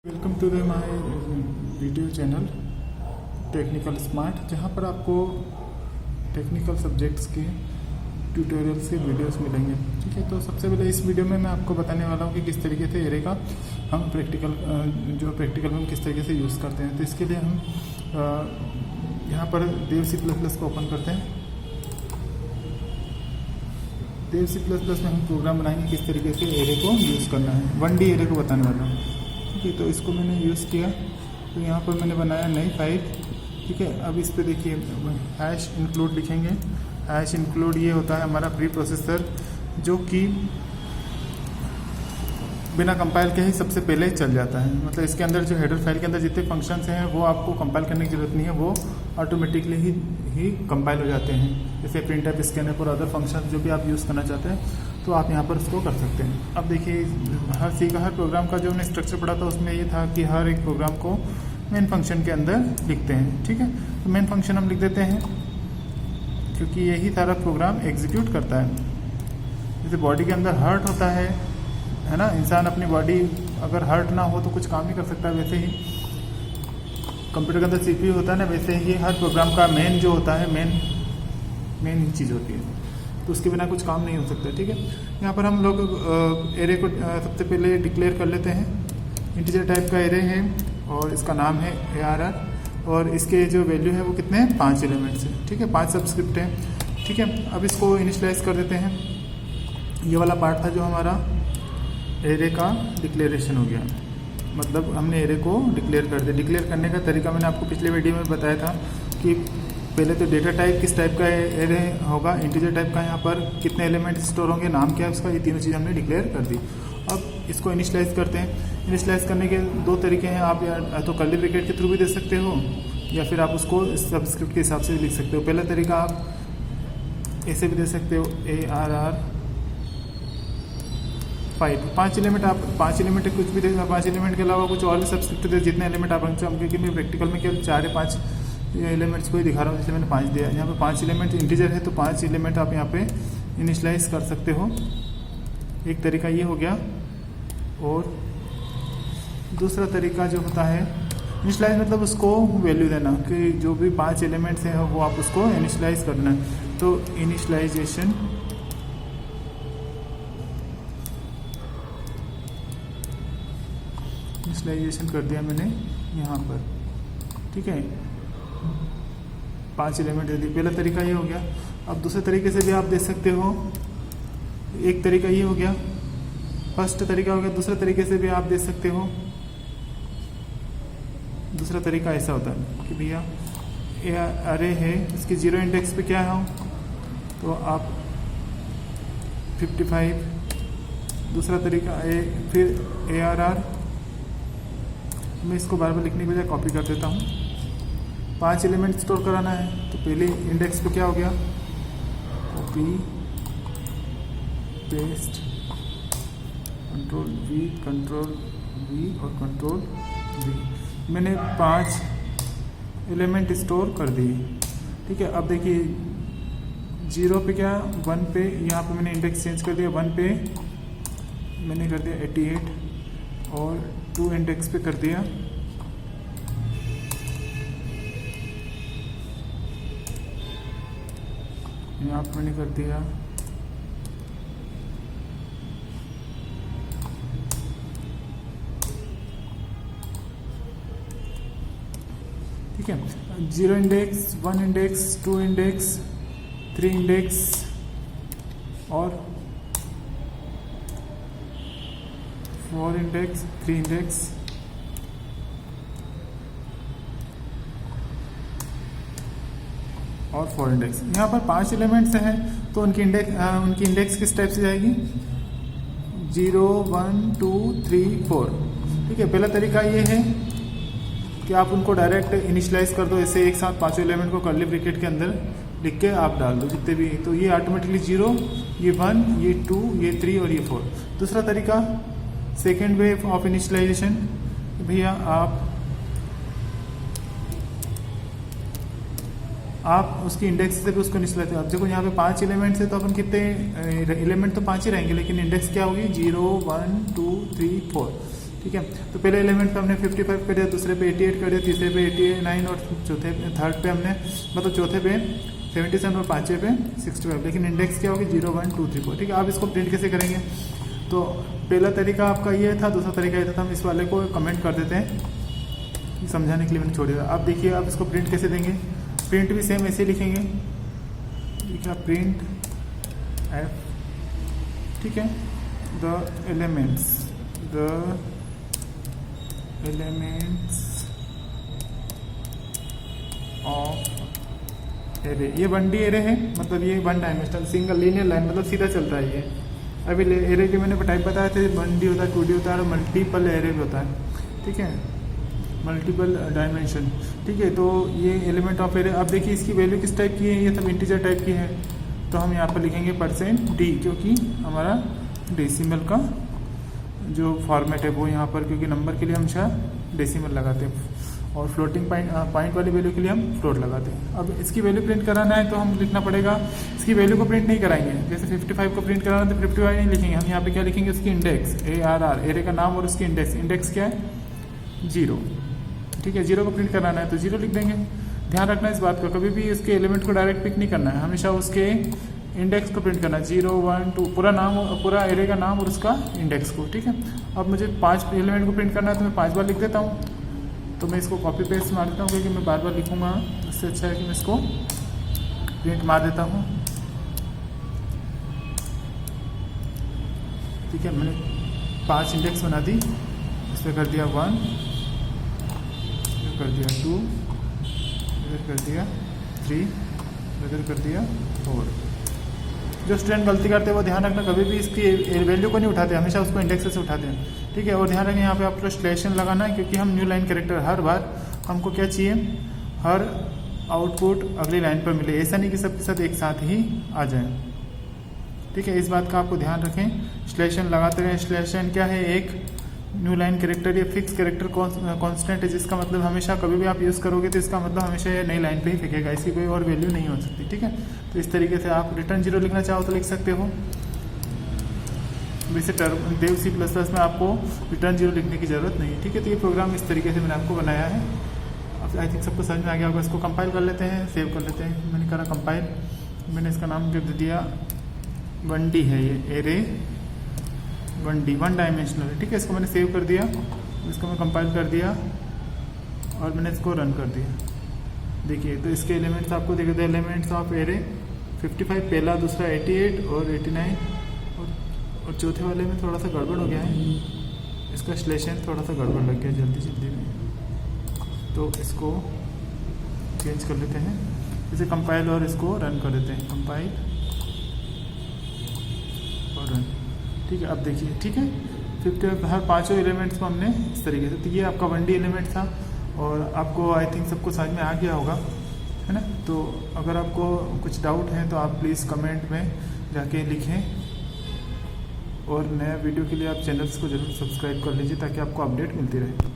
Welcome to the my video channel technical smart, जहां पर आपको टेक्निकल सब्जेक्ट्स के ट्यूटोरियल्स के वीडियोस मिलेंगे। ठीक है, तो सबसे पहले इस वीडियो में मैं आपको बताने वाला हूं कि किस तरीके से एरे का हम प्रैक्टिकल में हम किस तरीके से यूज़ करते हैं। तो इसके लिए हम यहां पर देव C++ को ओपन करते हैं। देव C++ में हम प्रोग्राम बनाएंगे किस तरीके से एरे को यूज़ करना है। 1D एरे को बताने वाला हूँ। ठीक है, तो इसको मैंने यूज़ किया, तो यहाँ पर मैंने बनाया नई फाइल। ठीक है, अब इस पे देखिए हैश इंक्लूड लिखेंगे। हैश इंक्लूड ये होता है हमारा प्री प्रोसेसर, जो कि बिना कंपाइल के ही सबसे पहले चल जाता है। मतलब इसके अंदर जो हेडर फाइल के अंदर जितने फंक्शंस हैं वो आपको कंपाइल करने की जरूरत नहीं है, वो ऑटोमेटिकली ही कंपाइल हो जाते हैं। जैसे प्रिंटफ, स्कैनफ और अदर फंक्शन जो भी आप यूज़ करना चाहते हैं तो आप यहाँ पर उसको कर सकते हैं। अब देखिए हर प्रोग्राम का जो हमने स्ट्रक्चर पढ़ा था उसमें ये था कि हर एक प्रोग्राम को मेन फंक्शन के अंदर लिखते हैं। ठीक है, तो मेन फंक्शन हम लिख देते हैं क्योंकि यही सारा प्रोग्राम एग्जीक्यूट करता है। जैसे बॉडी के अंदर हार्ट होता है ना, इंसान अपनी बॉडी अगर हार्ट ना हो तो कुछ काम नहीं कर सकता। वैसे ही कंप्यूटर के अंदर CPU होता है ना, वैसे ही हर प्रोग्राम का मेन जो होता है मेन चीज़ होती है, तो उसके बिना कुछ काम नहीं हो सकता। ठीक है, यहाँ पर हम लोग एरे को सबसे पहले डिक्लेयर कर लेते हैं। इंटीजर टाइप का एरे है और इसका नाम है ARR, और इसके जो वैल्यू है वो कितने हैं, 5 एलिमेंट्स हैं। ठीक है, 5 सबस्क्रिप्ट हैं। ठीक है, अब इसको इनिशियलाइज कर देते हैं। ये वाला पार्ट था जो हमारा एरे का डिक्लेरेशन हो गया, मतलब हमने एरे को डिक्लेयर कर दिया। डिक्लेयर करने का तरीका मैंने आपको पिछले वीडियो में बताया था कि पहले तो डेटा टाइप किस टाइप का एरे होगा, इंटीजर टाइप का, यहाँ पर कितने एलिमेंट स्टोर होंगे, नाम क्या है उसका, ये तीनों चीज़ हमने डिक्लेयर कर दी। अब इसको इनिशियलाइज करते हैं। इनिशियलाइज करने के 2 तरीके हैं, आप या तो कर्ली ब्रैकेट के थ्रू भी दे सकते हो या फिर आप उसको सबस्क्रिप्ट के हिसाब से भी लिख सकते हो। पहला तरीका आप ऐसे भी दे सकते हो, ARR 5 एलिमेंट, आप 5 एलिमेंट कुछ भी दे, 5 एलिमेंट के अलावा कुछ और भी सबस्क्रिप्ट दे, जितने एलिमेंट आप रखते हो। क्योंकि मैं प्रैक्टिकल में केवल 4 या 5 एलिमेंट्स को ही दिखा रहा हूँ, इसलिए मैंने 5 दिया। यहाँ पे 5 एलिमेंट इंटीजर है तो 5 एलिमेंट आप यहाँ पे इनिशियलाइज कर सकते हो। एक तरीका ये हो गया, और दूसरा तरीका जो होता है इनिशियलाइज, मतलब उसको वैल्यू देना कि जो भी 5 एलिमेंट्स हैं वो आप उसको इनिशियलाइज करना है। तो इनिशियलाइजेशन कर दिया मैंने यहाँ पर। ठीक है, 5 एलिमेंट दे दिए। पहला तरीका ये हो गया। अब दूसरे तरीके से भी आप दे सकते हो। एक तरीका ये हो गया, फर्स्ट तरीका हो गया। दूसरे तरीके से भी आप दे सकते हो। दूसरा तरीका ऐसा होता है कि भैया अरे है, इसके 0 इंडेक्स पे क्या हो तो आप 55। दूसरा तरीका फिर ARR, मैं इसको बार बार लिखने के बजाय कॉपी कर देता हूँ। 5 एलिमेंट स्टोर कराना है तो पहले इंडेक्स पे क्या हो गया, कॉपी पेस्ट, कंट्रोल V और कंट्रोल V। मैंने 5 एलिमेंट स्टोर कर दिए। ठीक है, अब देखिए 0 पे क्या, 1 पे, यहाँ पे मैंने इंडेक्स चेंज कर दिया। 1 पे मैंने कर दिया 88 और 2 इंडेक्स पे कर दिया यहाँ पे मैंने कर दिया ठीक है, 0 इंडेक्स, 1 इंडेक्स, 2 इंडेक्स, 3 इंडेक्स और 4 इंडेक्स, 3 इंडेक्स और 4 इंडेक्स। यहाँ पर 5 एलिमेंट्स हैं तो उनकी इंडेक्स किस टाइप से जाएगी, 0, 1, 2, 3, 4। ठीक है, पहला तरीका ये है कि आप उनको डायरेक्ट इनिशियलाइज कर दो, ऐसे एक साथ 5 एलिमेंट को कर्ली ब्रैकेट के अंदर लिख के आप डाल दो जितने भी, तो ये ऑटोमेटिकली 0, ये 1, ये 2, ये 3 और ये 4। दूसरा तरीका सेकेंड वे ऑफ इनिशियलाइजेशन, भैया आप उसकी इंडेक्स से भी उसको इनिशियलाइज। अब देखो यहाँ पे 5 एलिमेंट्स है तो अपन कितने एलिमेंट तो 5 ही रहेंगे, लेकिन इंडेक्स क्या होगी, 0, 1, 2, 3, 4। ठीक है। तो पहले एलिमेंट पे हमने 55 कर दिया, दूसरे पे 88 कर दिया, तीसरे पे 89 और थर्ड पे हमने मतलब चौथे पे 77 और पाँचवें पे 65। लेकिन इंडेक्स क्या होगी 0 1 2 3 4। ठीक है। आप इसको प्रिंट कैसे करेंगे? तो पहला तरीका आपका ये था, दूसरा तरीका ये था, हम इस वाले को कमेंट कर देते हैं समझाने के लिए मैंने छोड़ दिया। अब देखिए आप इसको प्रिंट कैसे देंगे। प्रिंट भी सेम ऐसे लिखेंगे, ठीक है, प्रिंट एफ, ठीक है, द एलिमेंट्स ऑफ एरे। ये 1D एरे है, मतलब ये 1 डायमेंशनल सिंगल लीनियर लाइन, मतलब सीधा चल रहा है ये। अभी एरे के मैंने टाइप बताया थे, 1D होता है, 2D होता है और मल्टीपल एरे भी होता है, ठीक है, मल्टीपल डायमेंशन। ठीक है। तो ये एलिमेंट ऑफ एरे। अब देखिए इसकी वैल्यू किस टाइप की है, ये सब इंटीजर टाइप की है, तो हम यहाँ पर लिखेंगे %d, क्योंकि हमारा डेसिमल का जो फॉर्मेट है वो यहाँ पर, क्योंकि नंबर के लिए हम हमेशा डेसिमल लगाते हैं और फ्लोटिंग पॉइंट वाली वैल्यू के लिए हम फ्लोट लगाते हैं। अब इसकी वैल्यू प्रिंट कराना है तो हम लिखना पड़ेगा, इसकी वैल्यू को प्रिंट नहीं कराएंगे। जैसे 55 को प्रिंट कराना है तो 55 नहीं लिखेंगे, हम यहाँ पे क्या लिखेंगे, उसकी इंडेक्स ARR, एरे का नाम और उसकी इंडेक्स क्या है 0। ठीक है। 0 को प्रिंट कराना है तो 0 लिख देंगे। ध्यान रखना इस बात का, कभी भी इसके एलिमेंट को डायरेक्ट पिक नहीं करना है, हमेशा उसके इंडेक्स को प्रिंट करना है, 0 1 2, पूरा नाम, पूरा एरे का नाम और उसका इंडेक्स को। ठीक है। अब मुझे 5 एलिमेंट को प्रिंट करना है तो मैं 5 बार लिख देता हूँ। तो मैं इसको कॉपी पेस्ट मार देता हूँ, क्योंकि मैं बार बार लिखूँगा, इससे अच्छा है कि मैं इसको प्रिंट मार देता हूँ। ठीक है। मैंने 5 इंडेक्स बना दी, इसमें कर दिया 1, कर दिया 2, इधर कर दिया 3, इधर कर दिया 4। जो स्टूडेंट गलती करते हैं वो ध्यान रखना, कभी भी इसकी वैल्यू को नहीं उठाते, हमेशा उसको इंडेक्स से उठाते हैं। ठीक है। और ध्यान रखें यहाँ पे आपको स्लेशन लगाना है, क्योंकि हम न्यू लाइन कैरेक्टर हर बार हमको क्या चाहिए, हर आउटपुट अगली लाइन पर मिले, ऐसा नहीं कि सबके साथ एक साथ ही आ जाए। ठीक है। इस बात का आपको ध्यान रखें, स्लेशन लगाते रहें। स्लेशन क्या है, एक न्यू लाइन कैरेक्टर या फिक्स कैरेक्टर कांस्टेंट है, जिसका मतलब हमेशा कभी भी आप यूज़ करोगे तो इसका मतलब हमेशा ये नई लाइन पे ही फेंकेगा, इसकी कोई और वैल्यू नहीं हो सकती। ठीक है। तो इस तरीके से आप रिटर्न 0 लिखना चाहो तो लिख सकते हो। वैसे देव C++ में आपको रिटर्न 0 लिखने की ज़रूरत नहीं है। ठीक है। तो ये प्रोग्राम इस तरीके से मैंने आपको बनाया है। अब आई थिंक सबको समझ में आ गया होगा। इसको कंपाइल कर लेते हैं, सेव कर लेते हैं। मैंने करा कंपाइल, मैंने इसका नाम दे दिया 1D है, ये एरे 1D 1 डायमेंशनल है। ठीक है। इसको मैंने सेव कर दिया, इसको मैं कंपाइल कर दिया और मैंने इसको रन कर दिया। देखिए तो इसके एलिमेंट्स आपको देखे थे, एलिमेंट्स ऑफ एरे 55, पहला, दूसरा 88 और 89, और चौथे वाले में थोड़ा सा गड़बड़ हो गया है, इसका स्लेशन थोड़ा सा गड़बड़ लग गया जल्दी में, तो इसको चेंज कर लेते हैं। इसे कंपाइल और इसको रन कर देते हैं, कंपाइल और रन। ठीक है। अब देखिए, ठीक है, 50 हर 5 एलिमेंट्स को हमने इस तरीके से, तो ये आपका 1D एलिमेंट था और आपको आई थिंक सबको समझ में आ गया होगा, है ना। तो अगर आपको कुछ डाउट है तो आप प्लीज़ कमेंट में जाके लिखें, और नया वीडियो के लिए आप चैनल्स को जरूर सब्सक्राइब कर लीजिए ताकि आपको अपडेट मिलती रहे।